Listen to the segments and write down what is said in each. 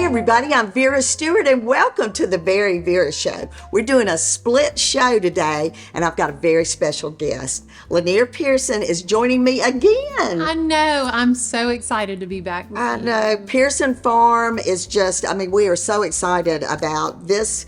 everybody, I'm Vera Stewart and welcome to the VeryVera Show. We're doing a split show today and I've got a very special guest. Lanier Pearson is joining me again. I know, I'm so excited to be back with you. I know, Pearson Farm is just, we are so excited about this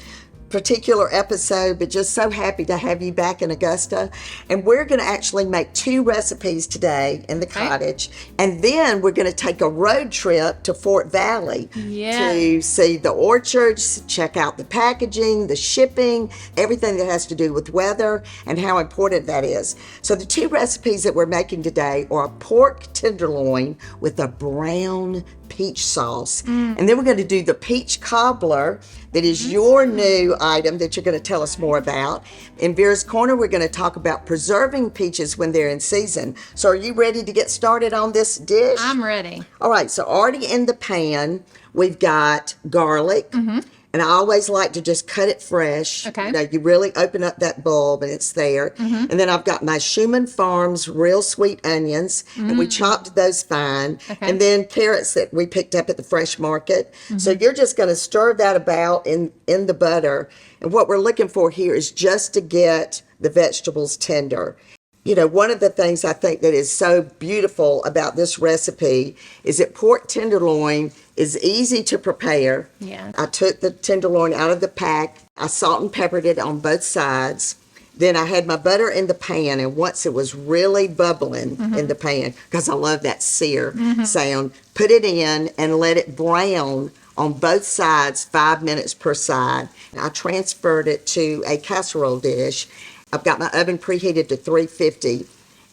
particular episode, but just so happy to have you back in Augusta. And we're going to actually make 2 recipes today in the cottage, and then we're going to take a road trip to Fort Valley to see the orchards, check out the packaging, the shipping, everything that has to do with weather and how important that is. So the 2 recipes that we're making today are a pork tenderloin with a brown peach sauce, and then we're going to do the peach cobbler that is your new item that you're going to tell us more about. In Vera's Corner, we're going to talk about preserving peaches when they're in season. So are you ready to get started on this dish? I'm ready. All right, so already in the pan, we've got garlic. And I always like to just cut it fresh. Okay. You know, you really open up that bulb and it's there. And then I've got my Schumann Farms real sweet onions, and we chopped those fine. Okay. And then carrots that we picked up at the fresh market. So you're just going to stir that about in the butter. And what we're looking for here is just to get the vegetables tender. You know, one of the things I think that is so beautiful about this recipe is that pork tenderloin is easy to prepare. Yeah. I took the tenderloin out of the pack. I salt and peppered it on both sides. Then I had my butter in the pan, and once it was really bubbling in the pan, because I love that sear sound, put it in and let it brown on both sides, 5 minutes per side. I transferred it to a casserole dish. I've got my oven preheated to 350,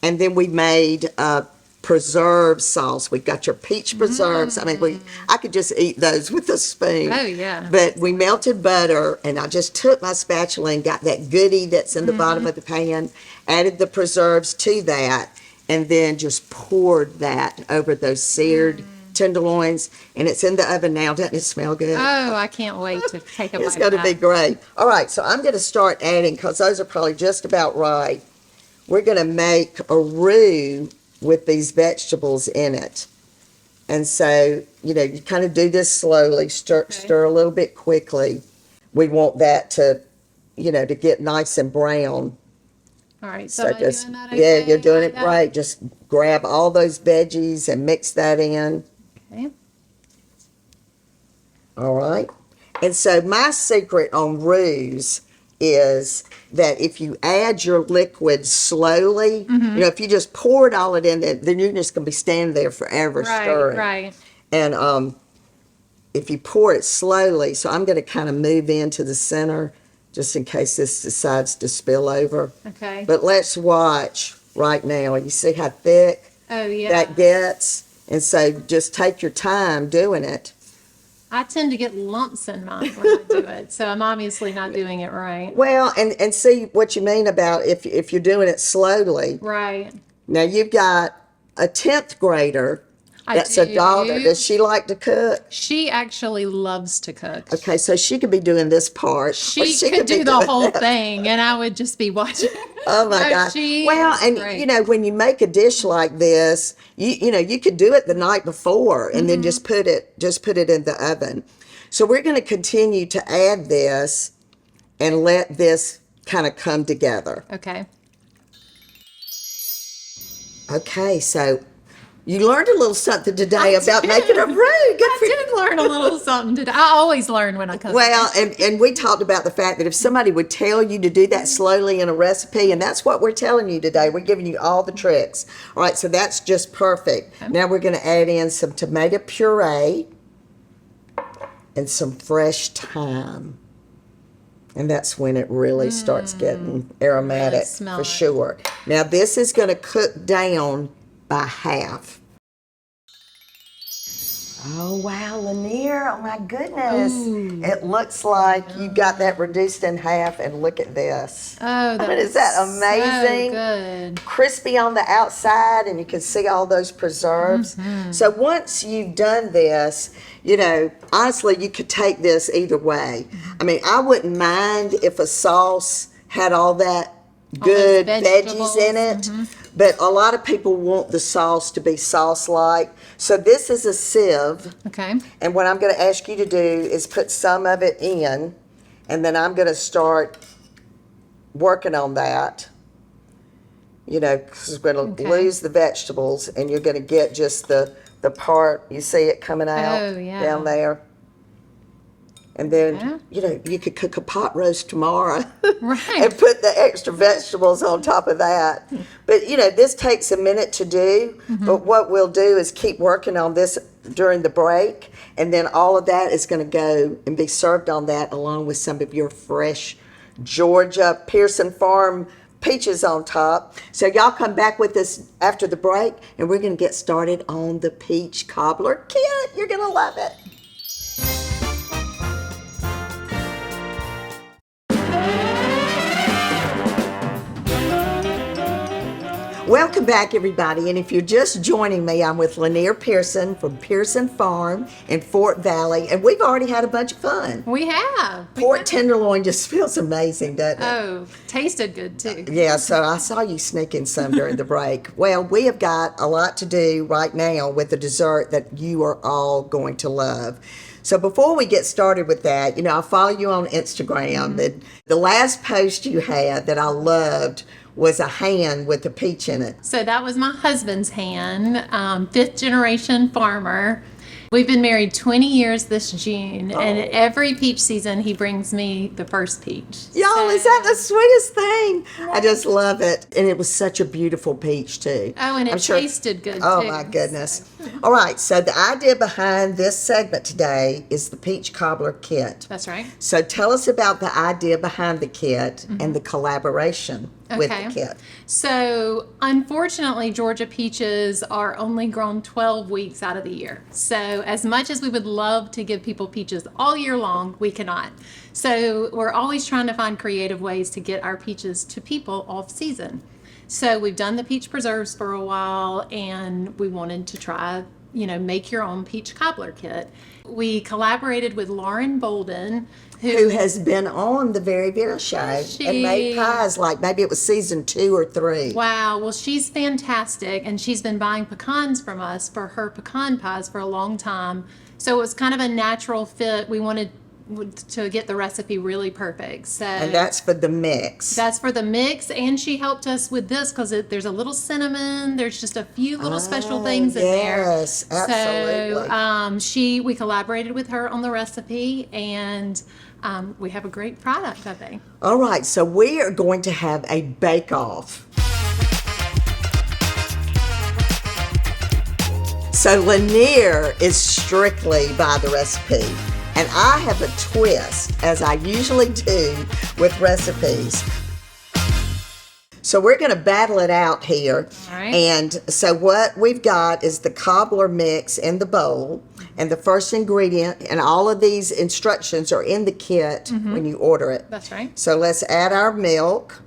and then we made a preserve sauce. We've got your peach preserves. I could just eat those with a spoon. Oh, yeah. But we melted butter, and I just took my spatula and got that goodie that's in the bottom of the pan, added the preserves to that, and then just poured that over those seared tenderloins, and it's in the oven now. Doesn't it smell good? Oh, I can't wait to take a bite. It's going to be great. All right, so I'm going to start adding, because those are probably just about right. We're going to make a roux with these vegetables in it. And so, you know, you kind of do this slowly, stir a little bit quickly. We want that to, you know, to get nice and brown. All right, so am I just, doing that okay? yeah, you're doing like it that? right. Just grab all those veggies and mix that in. Okay. All right. And so my secret on roux is that if you add your liquid slowly, you know, if you just pour it all in, then you're just going to be standing there forever stirring. Right. And if you pour it slowly, so I'm going to kind of move into the center just in case this decides to spill over. Okay. But let's watch right now. You see how thick that gets? And so just take your time doing it. I tend to get lumps in mine when I do it, so I'm obviously not doing it right. Well, and see what you mean about if you're doing it slowly. Right. Now you've got a 10th grader. That's a daughter. Does she like to cook? She actually loves to cook. Okay, so she could be doing this part. She could do the whole thing, and I would just be watching. Oh my gosh. Well, and great. you know, when you make a dish like this, you know, you could do it the night before and then just put it in the oven. So we're going to continue to add this and let this kind of come together. Okay. Okay, so you learned a little something today about making a roux. I did learn a little something today. I always learn when I cook. Well, and we talked about the fact that if somebody would tell you to do that slowly in a recipe, and that's what we're telling you today. We're giving you all the tricks. All right, so that's just perfect. Okay. Now we're going to add in some tomato puree and some fresh thyme. And that's when it really starts getting aromatic for sure. Now this is going to cook down by half. Oh, wow, Lanier, oh my goodness. Ooh. It looks like you got that reduced in half, and look at this. Oh, is that amazing? So good. Crispy on the outside, and you can see all those preserves. So once you've done this, you know, honestly, you could take this either way. I mean, I wouldn't mind if a sauce had all that good vegetables. veggies in it. But a lot of people want the sauce to be sauce-like. So this is a sieve. Okay. And what I'm going to ask you to do is put some of it in, and then I'm going to start working on that. You know, because we're going to lose the vegetables, and you're going to get just the part, you see it coming out down there. And then, you know, you could cook a pot roast tomorrow and put the extra vegetables on top of that. But, you know, this takes a minute to do. But what we'll do is keep working on this during the break. And then all of that is going to go and be served on that along with some of your fresh Georgia Pearson Farm peaches on top. So y'all come back with us after the break, and we're going to get started on the peach cobbler kit. You're going to love it. Welcome back, everybody. And if you're just joining me, I'm with Lanier Pearson from Pearson Farm in Fort Valley, and we've already had a bunch of fun. We have. Pork tenderloin just feels amazing, doesn't it? Oh, tasted good too. Yeah, so I saw you sneaking some during the break. Well, we have got a lot to do right now with the dessert that you are all going to love. So before we get started with that, you know, I follow you on Instagram. And the last post you had that I loved was a hand with a peach in it. So that was my husband's hand, fifth generation farmer. We've been married 20 years this June, and every peach season he brings me the first peach. Y'all, is that the sweetest thing? I just love it. And it was such a beautiful peach, too. Oh, and it tasted good, Oh, too. my goodness. All right, so the idea behind this segment today is the peach cobbler kit. That's right. So tell us about the idea behind the kit and the collaboration with the kit. So, unfortunately, Georgia peaches are only grown 12 weeks out of the year. So, as much as we would love to give people peaches all year long, we cannot. So, we're always trying to find creative ways to get our peaches to people off season. So, we've done the peach preserves for a while, and we wanted to try, you know, make your own peach cobbler kit. We collaborated with Lauren Bolden, who has been on the VeryVera show and made pies, like maybe it was season 2 or 3. Wow, well, she's fantastic, and she's been buying pecans from us for her pecan pies for a long time. So it was kind of a natural fit. We wanted to get the recipe really perfect. So, and that's for the mix. That's for the mix, and she helped us with this because there's a little cinnamon. There's just a few little special things in there. Yes, absolutely. So we collaborated with her on the recipe, and we have a great product, I think. All right, so we are going to have a bake-off. So Lanier is strictly by the recipe. And I have a twist, as I usually do with recipes. So we're going to battle it out here. All right. And so what we've got is the cobbler mix in the bowl. And the first ingredient, and all of these instructions are in the kit when you order it. That's right. So let's add our milk.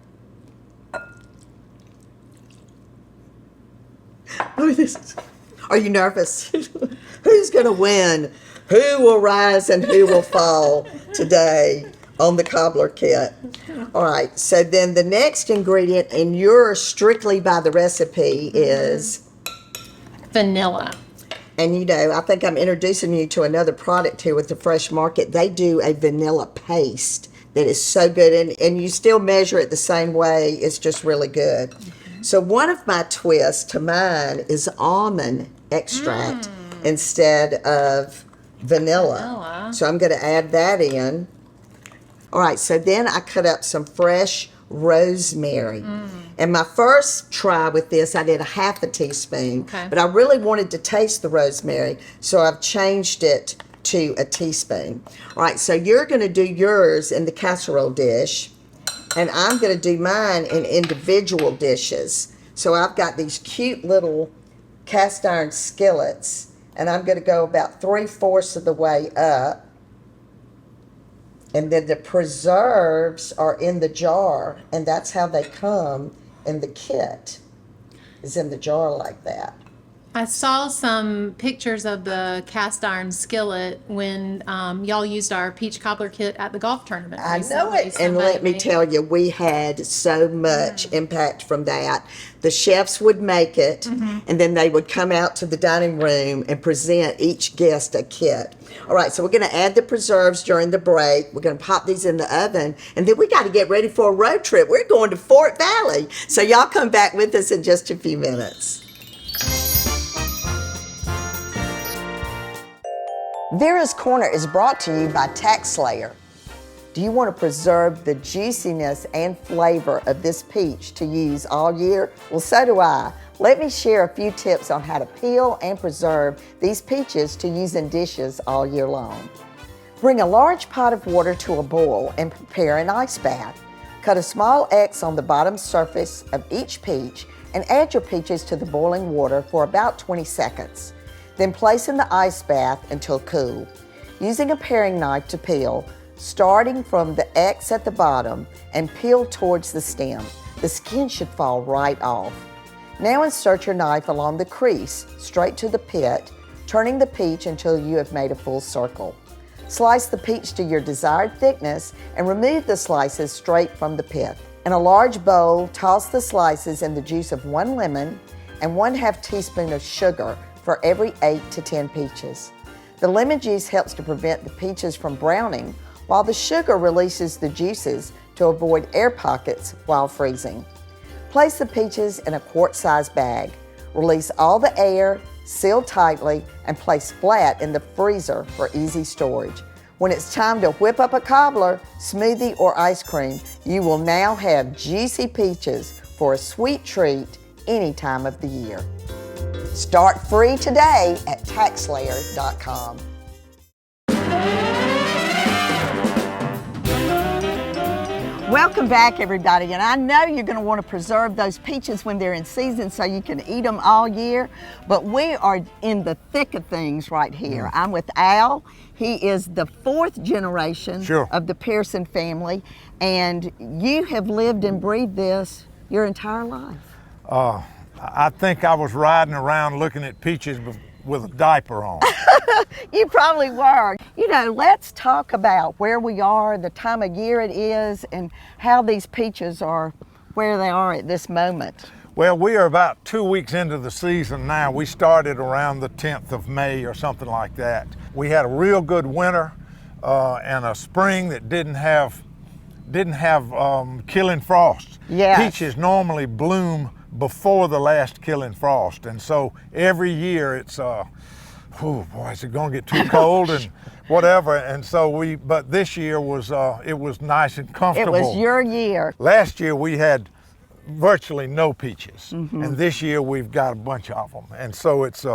Are you nervous? Who's going to win? Who will rise and who will fall today on the cobbler kit? All right, so then the next ingredient, and you're strictly by the recipe, is vanilla. And you know, I think I'm introducing you to another product here with the Fresh Market. They do a vanilla paste that is so good, and you still measure it the same way. It's just really good. So one of my twists to mine is almond extract instead of vanilla. So I'm going to add that in. All right, so then I cut up some fresh rosemary. And my first try with this, I did a half a teaspoon, but I really wanted to taste the rosemary, so I've changed it to a teaspoon. All right, so you're going to do yours in the casserole dish, and I'm going to do mine in individual dishes. So I've got these cute little cast iron skillets, and I'm going to go about 3/4 of the way up. And then the preserves are in the jar, and that's how they come in the kit, is in the jar like that. I saw some pictures of the cast iron skillet when y'all used our peach cobbler kit at the golf tournament I know recently. it. And let me tell you, we had so much impact from that. The chefs would make it, and then they would come out to the dining room and present each guest a kit. All right, so we're going to add the preserves during the break. We're going to pop these in the oven, and then we got to get ready for a road trip. We're going to Fort Valley. So y'all come back with us in just a few minutes. Vera's Corner is brought to you by TaxSlayer. Do you want to preserve the juiciness and flavor of this peach to use all year? Well, so do I. Let me share a few tips on how to peel and preserve these peaches to use in dishes all year long. Bring a large pot of water to a boil and prepare an ice bath. Cut a small X on the bottom surface of each peach and add your peaches to the boiling water for about 20 seconds. Then place in the ice bath until cool. Using a paring knife to peel, starting from the X at the bottom and peel towards the stem. The skin should fall right off. Now insert your knife along the crease, straight to the pit, turning the peach until you have made a full circle. Slice the peach to your desired thickness and remove the slices straight from the pith. In a large bowl, toss the slices in the juice of 1 lemon and 1/2 teaspoon of sugar for every 8 to 10 peaches. The lemon juice helps to prevent the peaches from browning, while the sugar releases the juices to avoid air pockets while freezing. Place the peaches in a quart-sized bag. Release all the air, seal tightly, and place flat in the freezer for easy storage. When it's time to whip up a cobbler, smoothie, or ice cream, you will now have juicy peaches for a sweet treat any time of the year. Start free today at TaxSlayer.com. Welcome back, everybody, and I know you're going to want to preserve those peaches when they're in season so you can eat them all year, but we are in the thick of things right here. I'm with Al. He is the 4th generation of the Pearson family, and you have lived and breathed this your entire life. I think I was riding around looking at peaches with a diaper on. You probably were. You know, let's talk about where we are, the time of year it is, and how these peaches are where they are at this moment. Well, we are about 2 weeks into the season now. We started around the 10th of May or something like that. We had a real good winter and a spring that didn't have killing frost. Yes. Peaches normally bloom before the last killing frost, and so every year it's oh boy, is it going to get too cold and whatever, and so but this year was it was nice and comfortable. It was your year. Last year we had virtually no peaches, and this year we've got a bunch of them, and so it's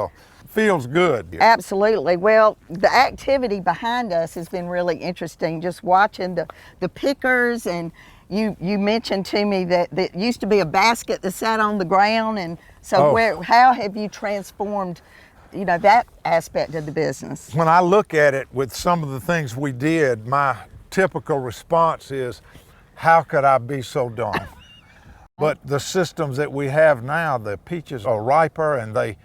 feels good. Absolutely. Well, the activity behind us has been really interesting, just watching the pickers, and you mentioned to me that used to be a basket that sat on the ground, and so how have you transformed, you know, that aspect of the business? When I look at it with some of the things we did, my typical response is, how could I be so dumb? But the systems that we have now, the peaches are riper and they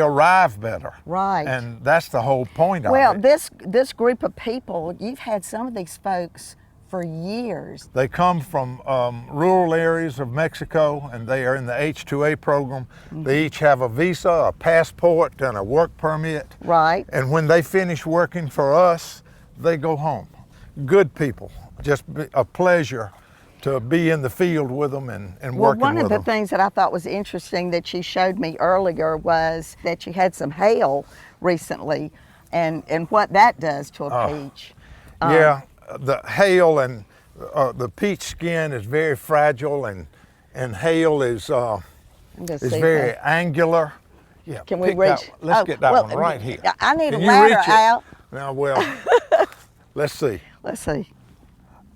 arrive better. Right. And that's the whole point of it. Well, this group of people, you've had some of these folks for years. They come from rural areas of Mexico, and they are in the H-2A program. They each have a visa, a passport, and a work permit. Right. And when they finish working for us, they go home. Good people. Just a pleasure to be in the field with them and working with them. Well, one of the things that I thought was interesting that you showed me earlier was that you had some hail recently, and what that does to a peach. Yeah, the hail and the peach skin is very fragile, and hail is very angular. Yeah, can we reach? Let's get that one right here. I need a ladder, Al. Now, well, let's see. Let's see.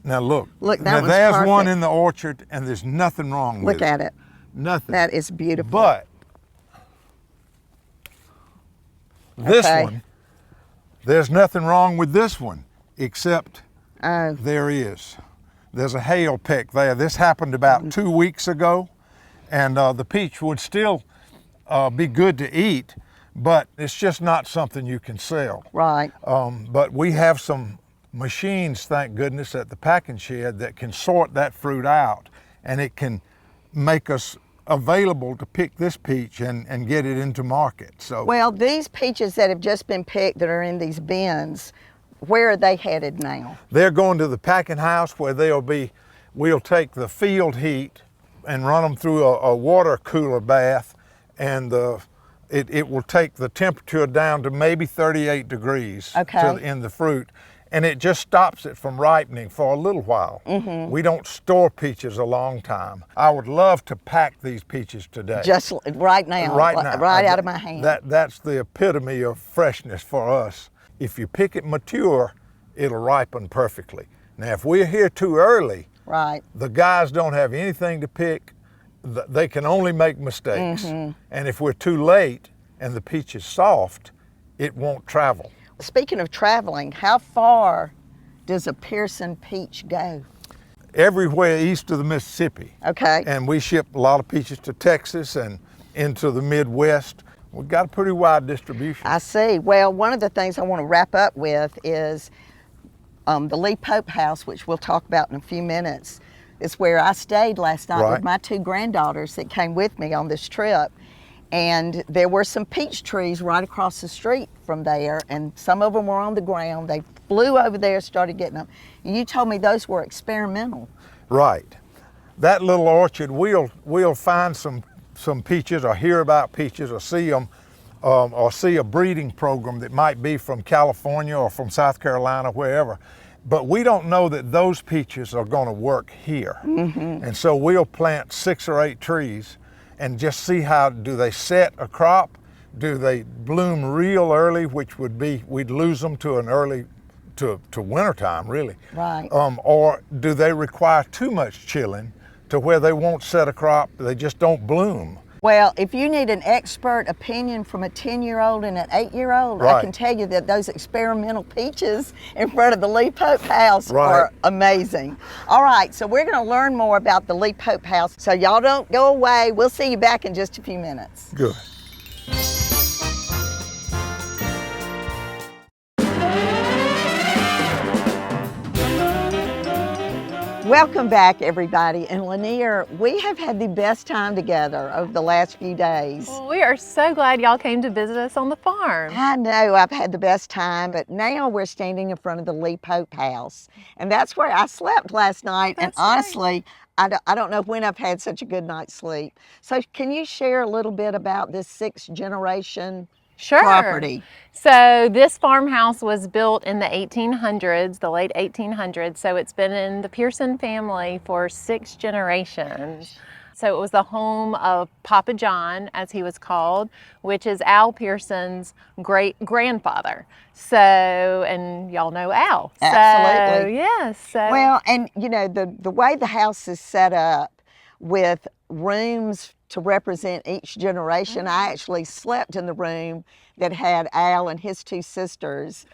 Now look. Look, now there's one in the orchard, and there's nothing wrong with it. Look at it. Nothing. That is beautiful. But this one, there's nothing wrong with this one, except there is. There's a hail peck there. This happened about 2 weeks ago, and the peach would still be good to eat, but it's just not something you can sell. Right. But we have some machines, thank goodness, at the packing shed that can sort that fruit out, and it can make us available to pick this peach and get it into market. So, Well, these peaches that have just been picked that are in these bins, where are they headed now? they're going to the packing house where we'll take the field heat and run them through a water cooler bath, and it will take the temperature down to maybe 38 degrees in the fruit, and it just stops it from ripening for a little while. We don't store peaches a long time. I would love to pack these peaches today. Just right now, right out of my hand. That's the epitome of freshness for us. If you pick it mature, it'll ripen perfectly. Now, if we're here too early, right, the guys don't have anything to pick. They can only make mistakes. And if we're too late and the peach is soft, it won't travel. Speaking of traveling, how far does a Pearson peach go? Everywhere east of the Mississippi. Okay. And we ship a lot of peaches to Texas and into the Midwest. We've got a pretty wide distribution. I see. Well, one of the things I want to wrap up with is the Lee Pope house, which we'll talk about in a few minutes. It's where I stayed last night with my two granddaughters that came with me on this trip. And there were some peach trees right across the street from there, and some of them were on the ground. They flew over there, started getting them. You told me those were experimental. Right. That little orchard, we'll find some peaches, or hear about peaches, or see them, or see a breeding program that might be from California or from South Carolina, wherever. But we don't know that those peaches are going to work here. And so we'll plant 6 or 8 trees and just see how, do they set a crop? Do they bloom real early, which would be, we'd lose them to an early, to wintertime really. Right. Or do they require too much chilling to where they won't set a crop, they just don't bloom? Well, if you need an expert opinion from a 10-year-old and an 8-year-old, I can tell you that those experimental peaches in front of the Lee Pope house are amazing. All right, so we're going to learn more about the Lee Pope house. So y'all don't go away. We'll see you back in just a few minutes. Good. Welcome back, everybody. And Lanier, we have had the best time together over the last few days. Well, we are so glad y'all came to visit us on the farm. I know I've had the best time, but now we're standing in front of the Lee Pope house. And that's where I slept last night. And honestly, I don't know when I've had such a good night's sleep. So can you share a little bit about this 6th generation property? So this farmhouse was built in the 1800s, the late 1800s. So it's been in the Pearson family for 6 generations. So it was the home of Papa John, as he was called, which is Al Pearson's great grandfather. So, and y'all know Al. Absolutely. So, yes. So. Well, and you know, the way the house is set up with rooms to represent each generation. I actually slept in the room that had Al and his 2 sisters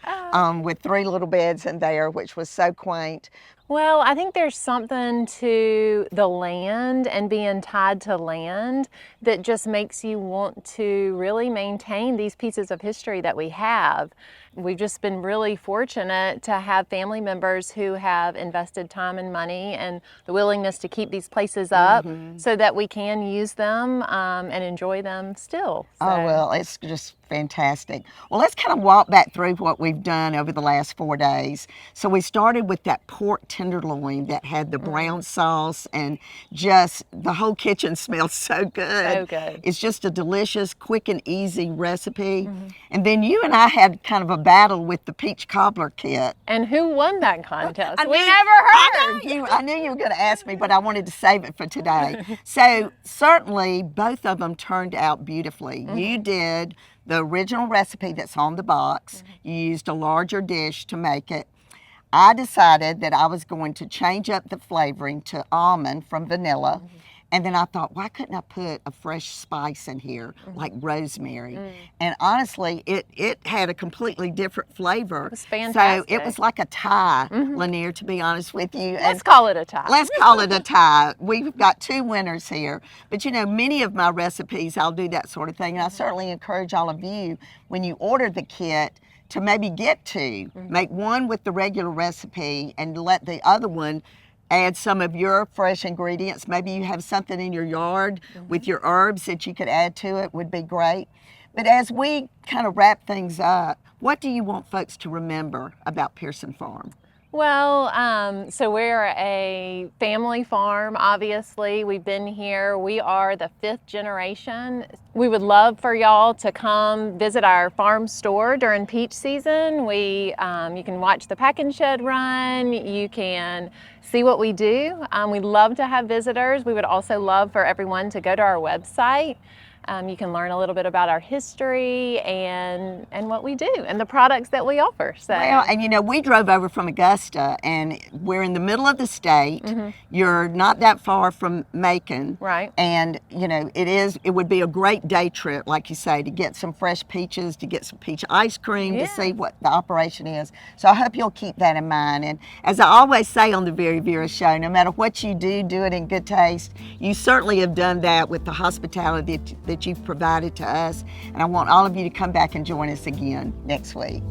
with 3 little beds in there, which was so quaint. Well, I think there's something to the land and being tied to land that just makes you want to really maintain these pieces of history that we have. We've just been really fortunate to have family members who have invested time and money and the willingness to keep these places up so that we can use them and enjoy them still. So. Oh, well, it's just fantastic. Well, let's kind of walk back through what we've done over the last 4 days. So we started with that pork tenderloin that had the brown sauce, and just the whole kitchen smells so good. So good. It's just a delicious, quick and easy recipe. And then you and I had kind of a battle with the peach cobbler kit. And who won that contest? We never heard. I knew you were going to ask me, but I wanted to save it for today. So certainly both of them turned out beautifully. You did the original recipe that's on the box. You used a larger dish to make it. I decided that I was going to change up the flavoring to almond from vanilla. And then I thought, why couldn't I put a fresh spice in here, like rosemary? And honestly, it had a completely different flavor. It was fantastic. So it was like a tie, Lanier, to be honest with you. Let's call it a tie. Let's call it a tie. We've got 2 winners here. But you know, many of my recipes, I'll do that sort of thing. And I certainly encourage all of you, when you order the kit, to maybe get 2. Make one with the regular recipe and let the other one add some of your fresh ingredients. Maybe you have something in your yard with your herbs that you could add to it, would be great. But as we kind of wrap things up, what do you want folks to remember about Pearson Farm? Well, so we're a family farm, obviously. We've been here. We are the 5th generation. We would love for y'all to come visit our farm store during peach season. You can watch the packing shed run. You can see what we do. We love to have visitors. We would also love for everyone to go to our website. You can learn a little bit about our history and what we do and the products that we offer. So. Well, and you know, we drove over from Augusta, and we're in the middle of the state. You're not that far from Macon. Right. And you know, it would be a great day trip, like you say, to get some fresh peaches, to get some peach ice cream, to see what the operation is. So I hope you'll keep that in mind. And as I always say on the VeryVera show, no matter what you do it in good taste. You certainly have done that with the hospitality that you've provided to us, and I want all of you to come back and join us again next week.